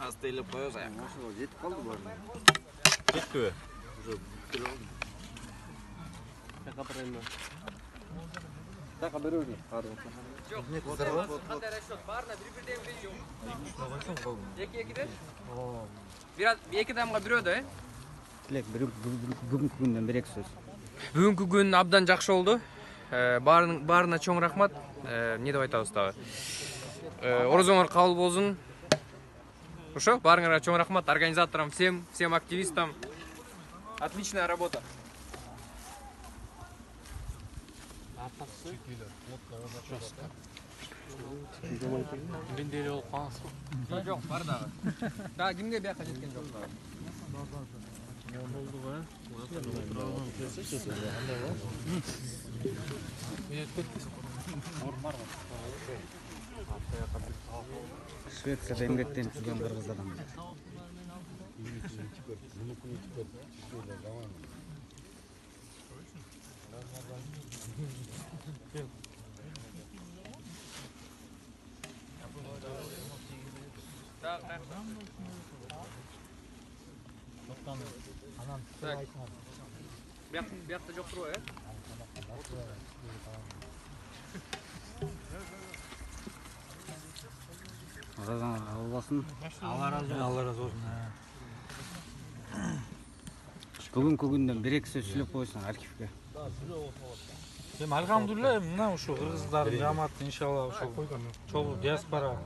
Az teylep koyuyoruz ayak. Жетіп қалды бұлар. Жетті бе? Уже бүткіл алды. Тақа береді. Жоқ, қандай расчет барына бір-бірден жоқ. Екі-екіден? Екі адамға бір өді, Тілек, бүгінгі күннен бір екі сөз. Бүгінгі күн абдан жақсы болды. Барына чоң рахмат. Не деп айтабыз тағы? Орозоңор қабыл болсын. Ошо, барыңарға чоң рахмат. Организаторам, всем активистам. Отличная работа. Бенделі болып қаласың. Жоқ, бар дағы. Дағы кімге бияққа жеткен жоқ дағы. Швецияда емгектен жүрген қырғыз адам. Бияқта жоқ тұру, Оразаңа қабыл болсын. Алла разы болсын. Бүгінгі күннен бір екі сөз сөйлеп қойсын архивке. Алхамдулилла, мына ушу кыргыздардын жамааты иншалла ушу чогуу диаспора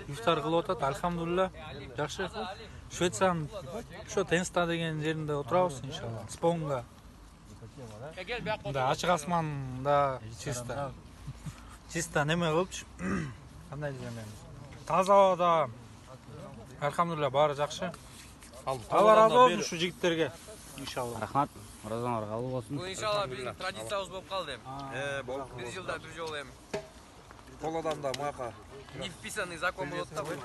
ифтар кылып атат. Алхамдулилла, жакшы. Швециянын ошо Тенста деген жеринде отурабыз иншалла. Спонга. Да, ачык асманда чисто неме кылыпчы. Кандай дегенмен таза абада алхамдулилла баары жакшы. Алла разы болсун ушу жигиттерге иншалла. Рахмат, оразаңар қабыл болсын. Бұл иншалла біздің традициябыз болып қалды. Bir жылда bir жол ем. Қол адамда маяқа. Не вписанный закон болады да бұл.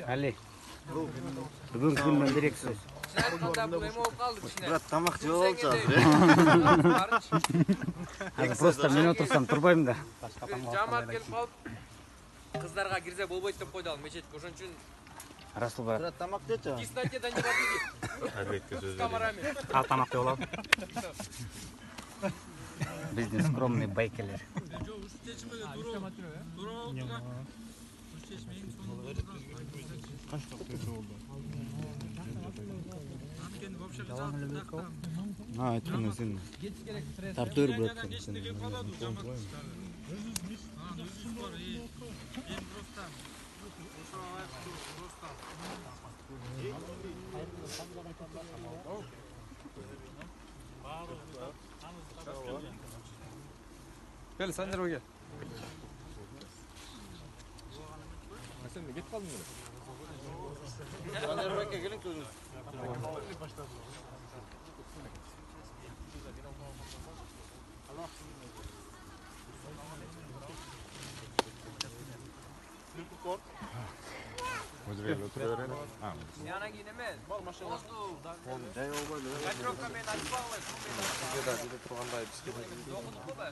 Әли, бүгінгі күннен бір екі сөз. Шынайқанда бұл эме болып қалды кішіне. Брат, тамақ жеп алып жатыр. Просто мен отырсам тұрбаймын да. Жамаат келіп қалып, қыздарға кірзе болбойды деп қойды ал мечетке. Ошон үчүн Расулбай. Брат, тамақ дечі. Киснатеда не работает. С камерами. Тамак деп алам. Біздің скромный байкелер. Айтқаны сен тартыр брат. Gel sen de gel. Sen de git kaldın mı? Gelin kızınız. Yana gidemeyiz. Bol maşallah. Oldu. Жай болбайды. Кодировка мен açıp алып. Жерде тұрғандай бізге. Dokuduk mu be?